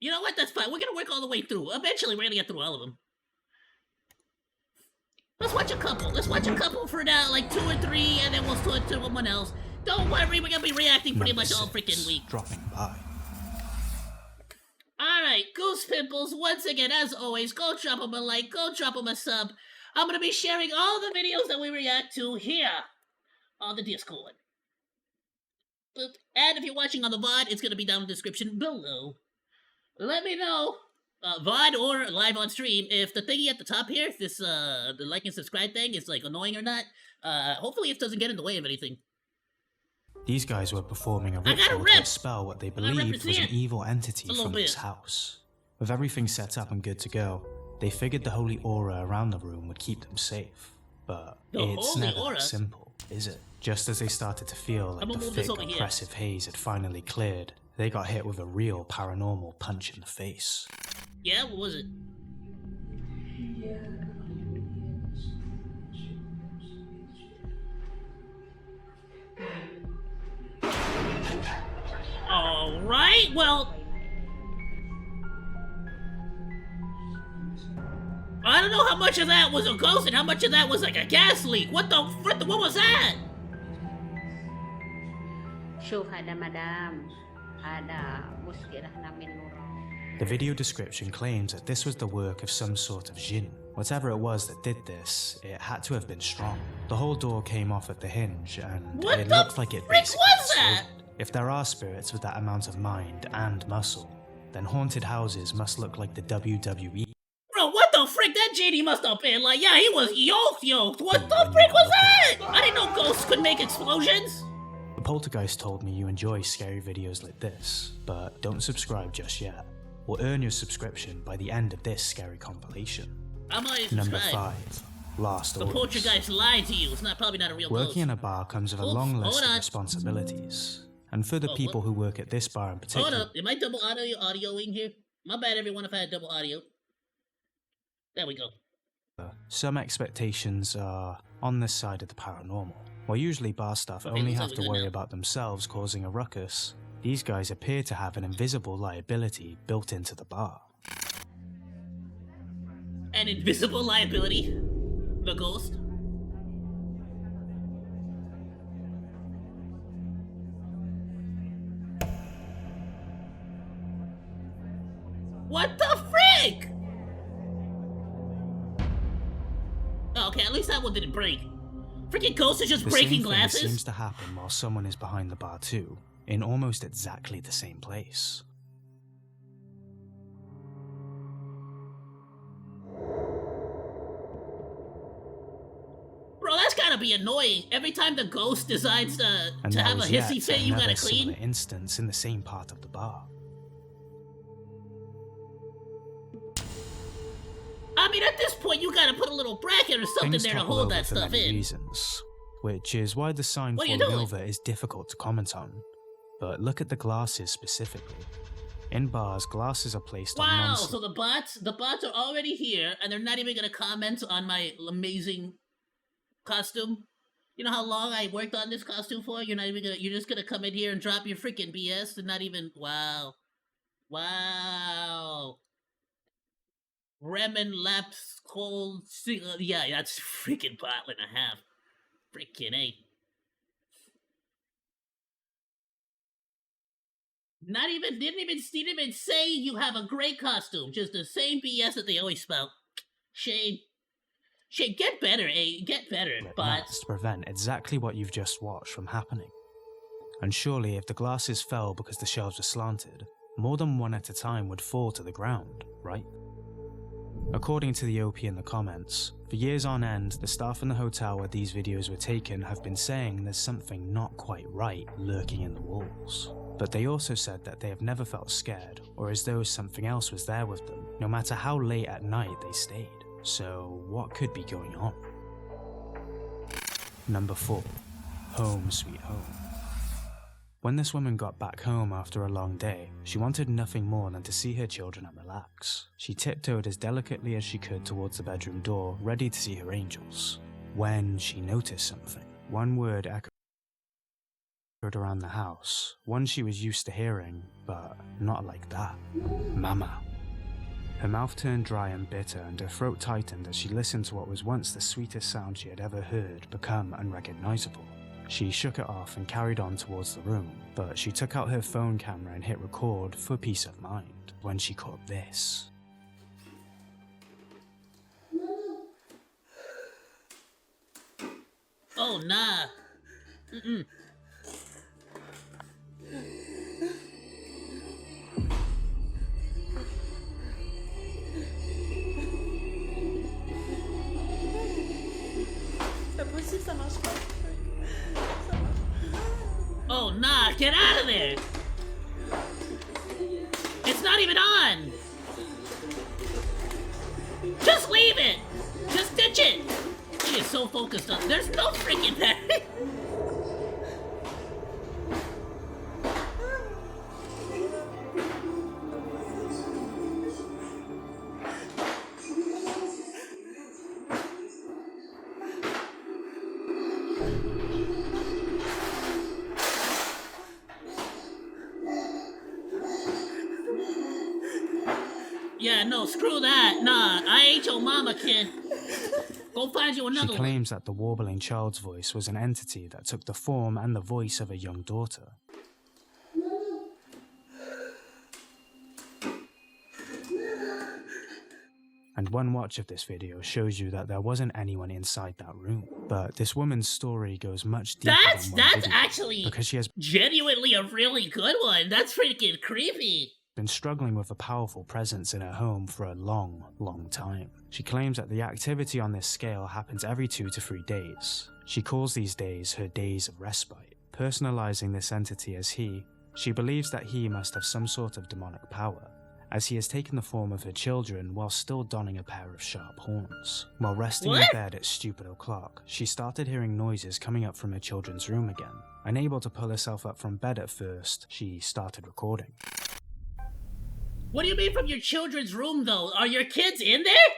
You know what? That's fine. We're gonna work all the way through. Eventually, we're gonna get through all of them. Let's watch a couple. Let's watch a couple for now, like 2 or 3, and then we'll switch to someone else. Don't worry, we're gonna be reacting pretty much all freaking week. Dropping by. Alright, Goose Pimples, once again, as always, go drop them a like, go drop them a sub. I'm gonna be sharing all the videos that we react to here on the Discord. Boop. And if you're watching on the VOD, it's gonna be down in the description below. Let me know, VOD or live on stream, if the thingy at the top here, if this, the like and subscribe thing is, like, annoying or not. Hopefully it doesn't get in the way of anything. These guys were performing a ritual to expel what they believed was an evil entity from this house. With everything set up and good to go, they figured the holy aura around the room would keep them safe. But it's never that simple, is it? Just as they started to feel like the thick, oppressive haze had finally cleared, they got hit with a real paranormal punch in the face. Yeah, what was it? Alright, well... I don't know how much of that was a ghost and how much of that was like a gas leak. What was that? The video description claims that this was the work of some sort of jinn. Whatever it was that did this, it had to have been strong. The whole door came off at the hinge, and it looked like it basically exploded. If there are spirits with that amount of mind and muscle, then haunted houses must look like the WWE. Bro, what the frick? That genie must have been like, yeah, he was yoked. What the frick was that? I didn't know ghosts could make explosions. The Poltergeist told me you enjoy scary videos like this, but don't subscribe just yet. We'll earn your subscription by the end of this scary compilation. I'm already Number 5. Last Orders. The Poltergeist lied to you. It's probably not a real ghost. Working in a bar comes with a long list of responsibilities. And for the people who work at this bar in particular... Hold up, am I double audioing here? My bad, everyone, if I had double audio. There we go. Some expectations are on this side of the paranormal. While usually bar staff only have to worry about themselves causing a ruckus, these guys appear to have an invisible liability built into the bar. An invisible liability? The ghost? What the frick? Oh, okay, at least that one didn't break. Freaking ghosts are just breaking glasses? The same thing seems to happen while someone is behind the bar too, in almost exactly the same place. Bro, that's gotta be annoying. Every time the ghost decides to have a hissy fit, you gotta clean. Another instance in the same part of the bar. I mean, at this point, you gotta put a little bracket or something there to hold that stuff in. Reasons, which is why the sign falling over is difficult to comment on. But look at the glasses specifically. In bars, glasses are placed on non-slip. So the bots are already here, and they're not even gonna comment on my amazing costume. You know how long I worked on this costume for? You're just gonna come in here and drop your freaking BS and not even, wow. Remen laps cold, yeah, that's freaking bottle and a half. Freaking A. Didn't even say you have a great costume, just the same BS that they always spout. Shame, get better, get better, bots. To prevent exactly what you've just watched from happening. And surely if the glasses fell because the shelves were slanted, more than one at a time would fall to the ground, right? According to the OP in the comments, for years on end, the staff in the hotel where these videos were taken have been saying there's something not quite right lurking in the walls. But they also said that they have never felt scared, or as though something else was there with them, no matter how late at night they stayed. So what could be going on? Number 4. Home Sweet Home. When this woman got back home after a long day, she wanted nothing more than to see her children and relax. She tiptoed as delicately as she could towards the bedroom door, ready to see her angels, when she noticed something. One word echoed around the house, one she was used to hearing, but not like that. Mama. Her mouth turned dry and bitter and her throat tightened as she listened to what was once the sweetest sound she had ever heard become unrecognizable. She shook it off and carried on towards the room, but she took out her phone camera and hit record for peace of mind when she caught this. Oh, nah. Mm-mm. C'est pas possible, ça marche pas. Oh, nah, get out of there! It's not even on! Just leave it! Just ditch it! She is so focused on- There's no freaking battery! Yeah, no, screw that. Nah, I ain't your mama, kid. Go find you She another one. claims that the warbling child's voice was an entity that took the form and the voice of a young daughter. And one watch of this video shows you that there wasn't anyone inside that room. But this woman's story goes much deeper That's than one video, actually because she has genuinely a really good one. That's freaking creepy. been struggling with a powerful presence in her home for a long, long time. She claims that the activity on this scale happens every 2 to 3 days. She calls these days her days of respite, personalizing this entity as he. She believes that he must have some sort of demonic power, as he has taken the form of her children while still donning a pair of sharp horns. While resting in What? bed at stupid o'clock, she started hearing noises coming up from her children's room again. Unable to pull herself up from bed at first, she started recording. What do you mean from your children's room, though? Are your kids in there?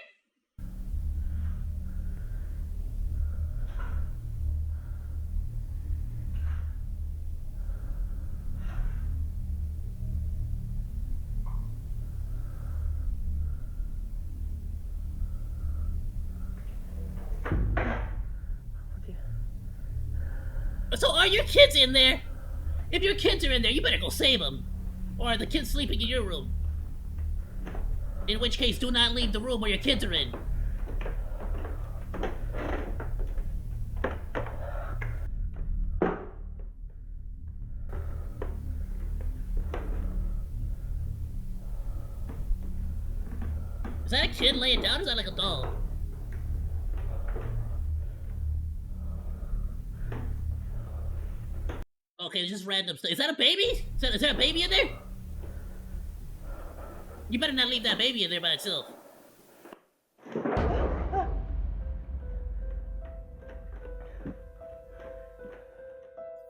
So are your kids in there? If your kids are in there, you better go save them. Or are the kids sleeping in your room? In which case, do not leave the room where your kids are in. Is that a kid laying down or is that like a doll? Okay, it's just random stuff. Is that a baby? Is there a baby in there? You better not leave that baby in there by itself.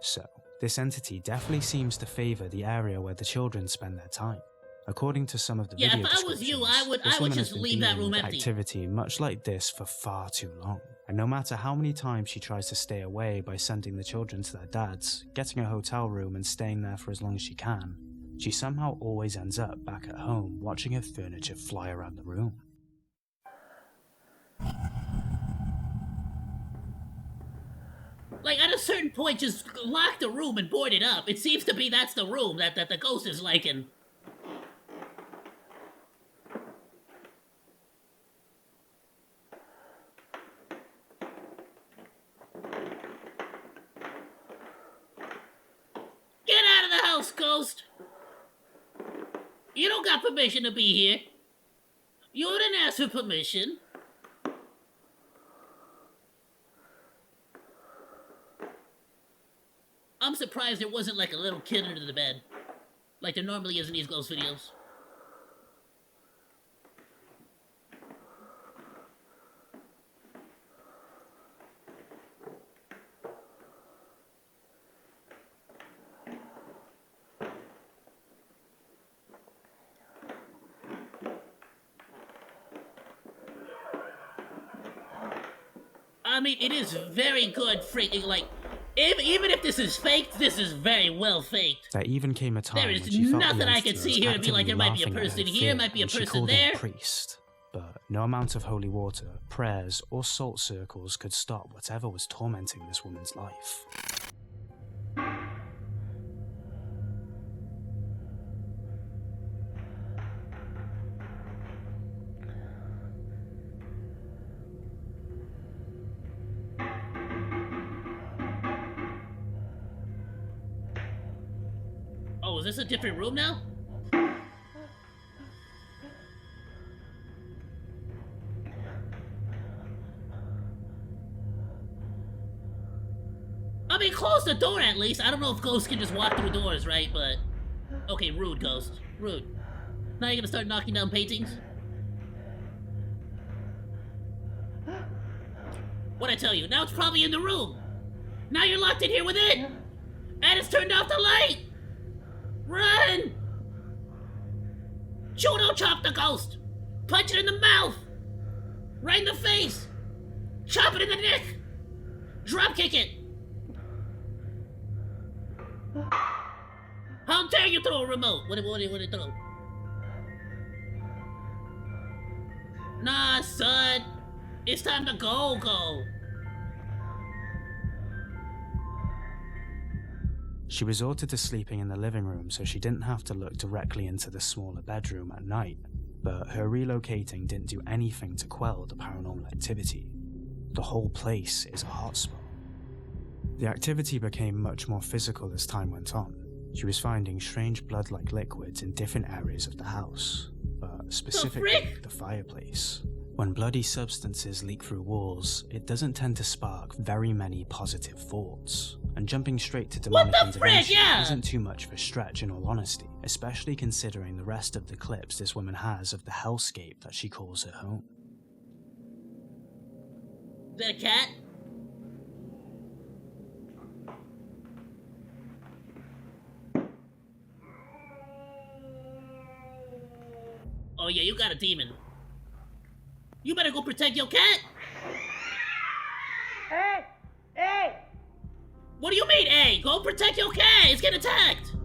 So, this entity definitely seems to favor the area where the children spend their time. According to some of the Yeah, video if I was you, I would this woman has just been leave that dealing room with empty. activity much like this for far too long. And no matter how many times she tries to stay away by sending the children to their dads, getting a hotel room and staying there for as long as she can, she somehow always ends up back at home watching her furniture fly around the room. Like, at a certain point, just lock the room and board it up. It seems to be that's the room that the ghost is liking. Get out of the house, ghost! You don't got permission to be here. You didn't ask for permission. I'm surprised there wasn't like a little kid under the bed. Like there normally is in these ghost videos. I mean, it is very good freaking, like, Even if this is faked, this is very well faked. There even came a time There is when she felt the nothing I entity can see was here and be like, actively there might be a laughing at her person here, fear, might be a and she person called in there. a priest. But no amount of holy water, prayers, or salt circles could stop whatever was tormenting this woman's life. Oh, is this a different room now? I mean, close the door at least. I don't know if ghosts can just walk through doors, right? But okay, rude ghost, rude. Now you're gonna start knocking down paintings? What'd I tell you? Now it's probably in the room. Now you're locked in here with it. And it's turned off the light. Run! Judo chop the ghost. Punch it in the mouth. Right in the face. Chop it in the neck. Drop kick it. How dare you throw a remote? What did it throw? Nah, son. It's time to go. She resorted to sleeping in the living room so she didn't have to look directly into the smaller bedroom at night, but her relocating didn't do anything to quell the paranormal activity. The whole place is a hotspot. The activity became much more physical as time went on. She was finding strange blood-like liquids in different areas of the house, but specifically the fireplace. When bloody substances leak through walls, it doesn't tend to spark very many positive thoughts. And jumping straight to demonic intervention isn't too much of a stretch in all honesty, especially considering the rest of the clips this woman has of the hellscape that she calls her home. Is that a cat? Oh yeah, you got a demon. You better go protect your cat. Hey! Hey! What do you mean, hey? Go protect your cat. It's getting attacked.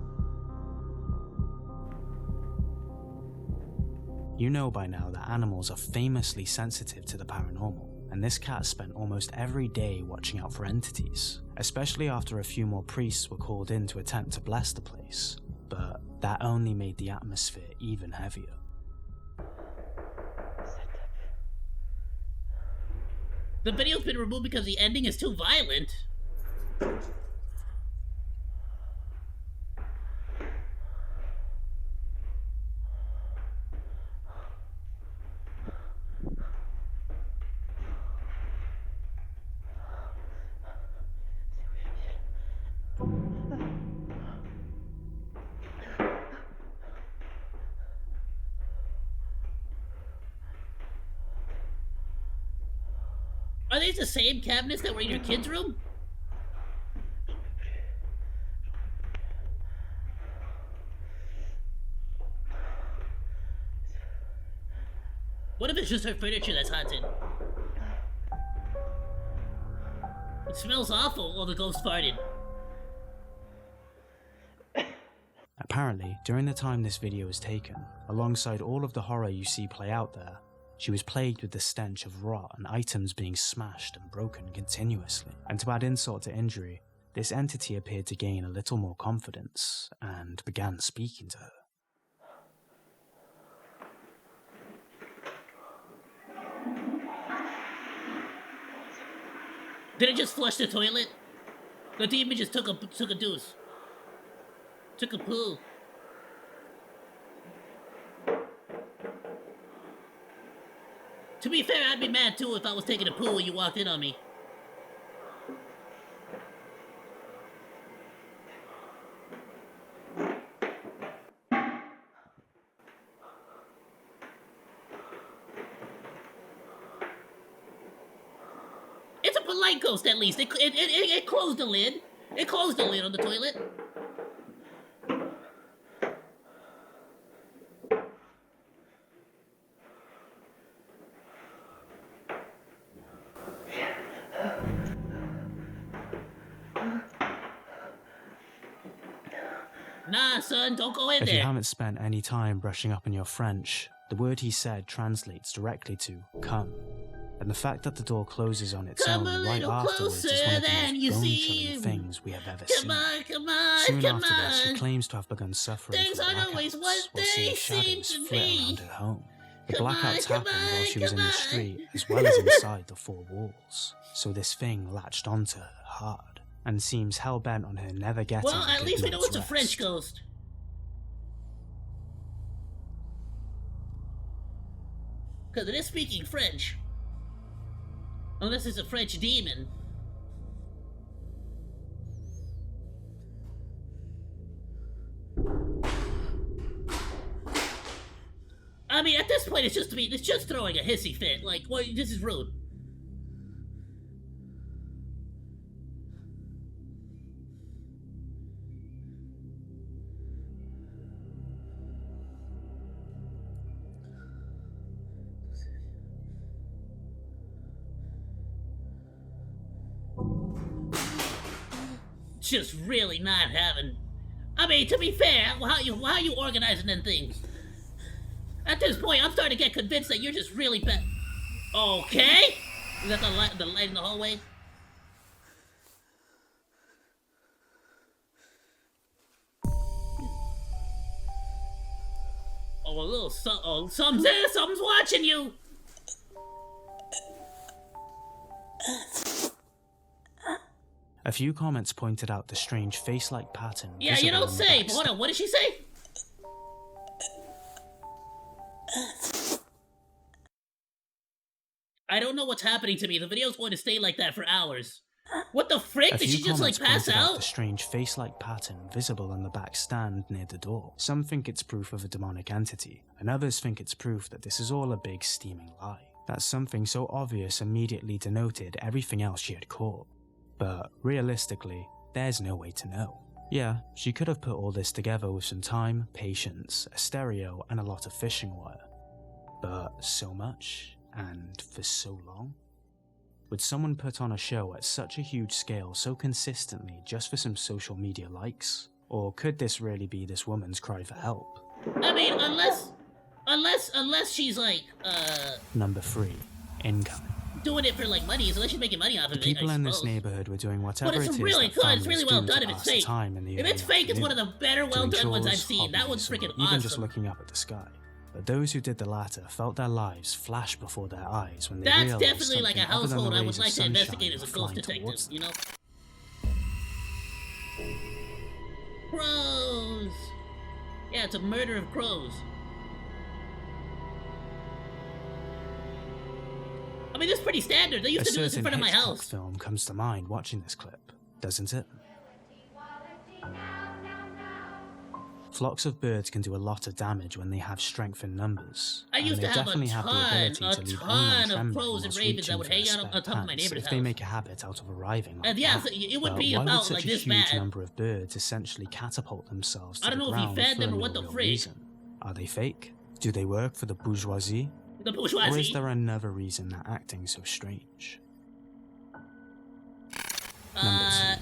You know by now that animals are famously sensitive to the paranormal, and this cat spent almost every day watching out for entities, especially after a few more priests were called in to attempt to bless the place, but that only made the atmosphere even heavier. The video's been removed because the ending is too violent. Are these the same cabinets that were in your kid's room? What if it's just her furniture that's haunted? It smells awful. Oh, the ghost farted. Apparently, during the time this video was taken, alongside all of the horror you see play out there, she was plagued with the stench of rot and items being smashed and broken continuously. And to add insult to injury, this entity appeared to gain a little more confidence and began speaking to her. Did it just flush the toilet? The demon just took a deuce. Took a poo. To be fair, I'd be mad too if I was taking a poo and you walked in on me. It's a polite ghost, at least. It closed the lid. It closed the lid on the toilet. Nah, son, don't go in If you there. haven't spent any time brushing up on your French, the word he said translates directly to come. And the fact that the door closes on its Come a own right little afterwards is closer one of the than you most seem. bone-chilling things we have ever Come seen. on, come on, Soon come after this, she on. claims to have begun suffering Things from aren't always blackouts what while they seeing seem shadows to flit be. around her home. The Come on, blackouts come happened while she on, was in come the on. street as well as inside the four walls. So this thing latched onto her hard and seems hell-bent on her never getting Well, a at good least we know night's it's a rest. French ghost. Because it is speaking French. Unless it's a French demon. I mean, at this point, it's just throwing a hissy fit. Like, well, this is rude. Just really not having. I mean, to be fair, how you organizing them things? At this point, I'm starting to get convinced that you're just really bad. Okay, is that the light in the hallway? Oh, a little something's there. Something's watching you. A few comments pointed out the strange face-like pattern. Yeah, you visible don't in the say. back But hold on, what did she say? I don't know what's happening to me. The video's going to stay like that for hours. What the frick? A Did few she just like comments pass pointed out? the strange face-like pattern visible on the back stand near the door. Some think it's proof of a demonic entity, and others think it's proof that this is all a big steaming lie. That something so obvious immediately denoted everything else she had caught. But realistically, there's no way to know. Yeah, she could have put all this together with some time, patience, a stereo, and a lot of fishing wire. But so much, and for so long? Would someone put on a show at such a huge scale so consistently just for some social media likes? Or could this really be this woman's cry for help? I mean, unless she's like, Number 3. Income. doing it for like money, unless she's making money off of The it. people I in this suppose. neighborhood were doing whatever But it's it is really that good. It's families really well do done to if it's pass the fake. time in the If it's early fake, it's one of afternoon. the better, well Doing done ones I've chores, seen. That one's hobbies, or freaking even just awesome. looking up at the sky. But those who did the latter felt their lives flash before their eyes when they That's realized definitely like a something other than household the I would rays of like to sunshine investigate as a were ghost flying detective, towards them. you know? Crows! Yeah, it's a murder of crows. I mean, this is pretty standard. They used to do this in front of my Hitchcock house. film comes to mind watching this clip, doesn't it? Flocks of birds can do a lot of damage when they have strength in numbers. I used and to they have definitely have the ability to leave anyone of trembling crows and whilst ravens that reaching would for hang their out on spare top of my pants neighbor's if they house. make a habit out of arriving like And yeah, that. so it would But be why about would such like a this huge bad. number of birds essentially catapult themselves to I don't the know if he ground fed them for or what no the real freak. reason? Are they fake? Do they work for the bourgeoisie? The Or is bourgeoisie. there another reason they're acting so strange?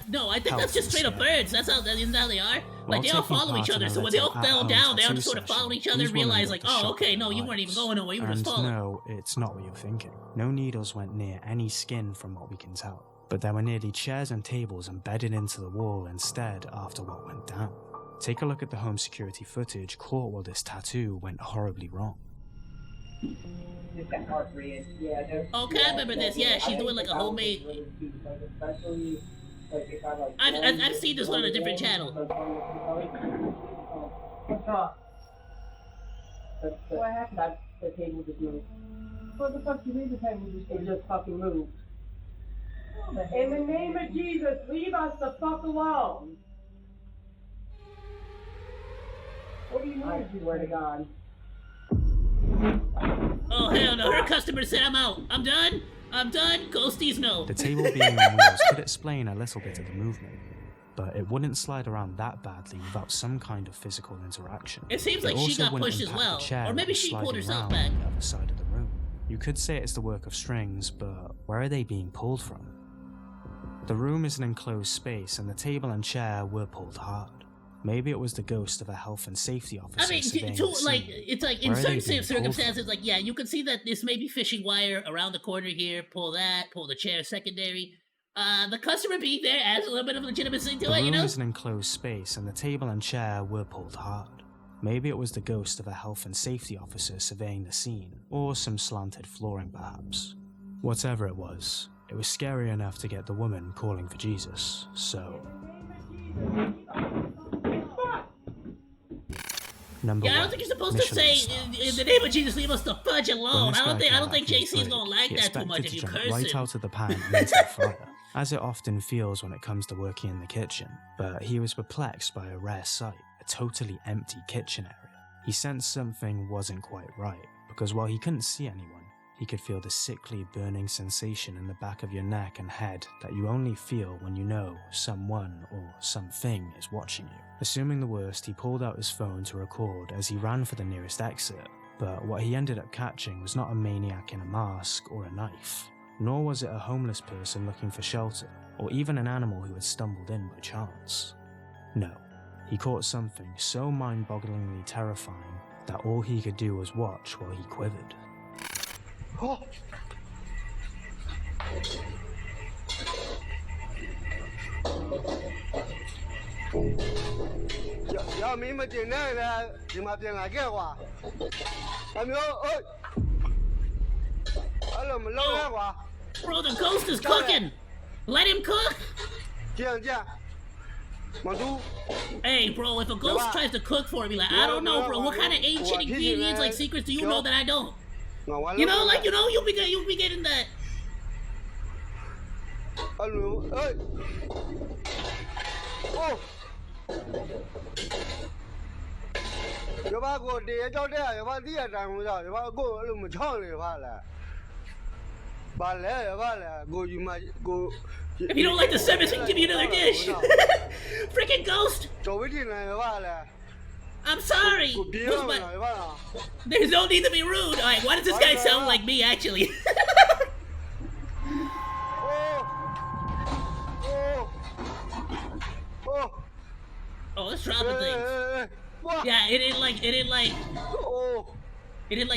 No, I think Health that's just and straight up scare. birds. That's how they are. While Like they all taking follow each part in other. a So when they all little fell at-home down, they all tattoo just sort of session, followed each other, these women realized got like, the oh, shock okay, of no, their you weren't even lives. going nowhere. You were just And falling. no, it's not what you're thinking. No needles went near any skin from what we can tell. But there were nearly chairs and tables embedded into the wall instead after what went down. Take a look at the home security footage caught while this tattoo went horribly wrong. Okay, I remember this. Yeah, she's doing like a homemade. I've seen this one on a different channel. What's wrong? What happened? The table just moved. What the fuck do you mean the table just fucking moved? In the name of Jesus, leave us the fuck alone. What do you mean? I swear to God. Oh hell no! Her customer said I'm out. I'm done. I'm done. Ghosties no. The table being on wheels could explain a little bit of the movement, but it wouldn't slide around that badly without some kind of physical interaction. It seems like she also got wouldn't pushed as impact the well, chair or that maybe was she pulled sliding herself round back. on the other side of the room. You could say it's the work of strings, but where are they being pulled from? The room is an enclosed space, and the table and chair were pulled hard. Maybe it was the ghost of a health and safety officer. I mean, surveying to, the scene. like, it's like in Where are they certain being pulled circumstances, from? like, yeah, you can see that this may be fishing wire around the corner here. Pull that, pull the chair secondary. The customer being there adds a little bit of legitimacy to The it, you room know? is an enclosed space, and the table and chair were pulled hard. Maybe it was the ghost of a health and safety officer surveying the scene, or some slanted flooring perhaps. Whatever it was scary enough to get the woman calling for Jesus, so... Number Yeah, I don't one, think you're supposed to Michelin say, in stars. the name of Jesus, leave us the fudge When alone. this I don't guy think came back JC's from his gonna break, like he that too much expected if to you jump curse right him. out of the pan and into the fryer, as it often feels when it comes to working in the kitchen. But he was perplexed by a rare sight, a totally empty kitchen area. He sensed something wasn't quite right, because while he couldn't see anyone, he could feel the sickly burning sensation in the back of your neck and head that you only feel when you know someone or something is watching you. Assuming the worst, he pulled out his phone to record as he ran for the nearest exit, but what he ended up catching was not a maniac in a mask or a knife, nor was it a homeless person looking for shelter, or even an animal who had stumbled in by chance. No, he caught something so mind-bogglingly terrifying that all he could do was watch while he quivered. Oh. 要明白点那个，你妈别俺干话，还没有哎，俺们老干话， Bro, the ghost is cooking! Let him cook! 这样，马都， Hey, bro, if a ghost Yeah. tries to cook for me, like, I don't know, bro. What kind of ancient ingredients, like, secrets do you know that I don't? 俺完了。 You know, like, you'll be getting that. 俺们哎，哦。 要把锅底照这样，要把底下粘不着，要把锅那么长的话了，把来要把来锅就嘛锅。 If you don't like the service, we can give you another dish. Freaking ghost! 找位置呢要把来。 I'm sorry. 锅底 Who's 上 my- 了要把啦。 There's no need to be rude. Alright, why does this guy sound like me, actually? 哦。 Oh, let's drop the things. 哇！ Yeah, it didn't like 哦，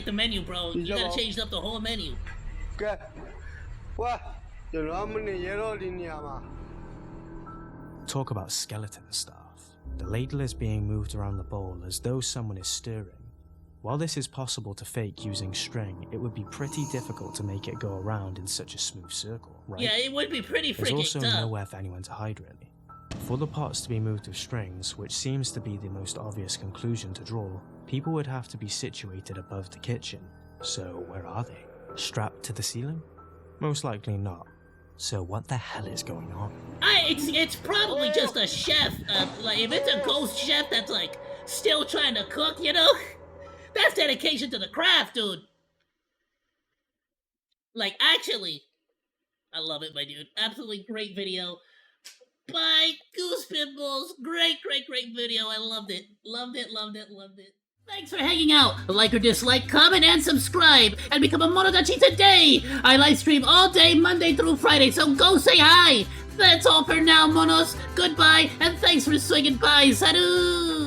the menu, bro. You gotta change up the whole menu. 该，哇，有那么的热闹的你嘛？ Talk about skeleton stuff. The ladle is being moved around the bowl as though someone is stirring. While this is possible to fake using string, it would be pretty difficult to make it go around in such a smooth circle, right? Yeah, it would be pretty There's freaking also tough. nowhere for anyone to hide, really. For the pots to be moved with strings, which seems to be the most obvious conclusion to draw, people would have to be situated above the kitchen. So where are they? Strapped to the ceiling? Most likely not. So what the hell is going on? It's probably just a chef. Like, if it's a ghost chef that's, like, still trying to cook, you know? That's dedication to the craft, dude. Like, actually, I love it, my dude. Absolutely great video by Goose Pimples. Great video. I loved it. Loved it. Thanks for hanging out. Like or dislike, comment, and subscribe, and become a Monodachi today. I live stream all day, Monday through Friday, so go say hi. That's all for now, Monos. Goodbye, and thanks for swinging by. Salut!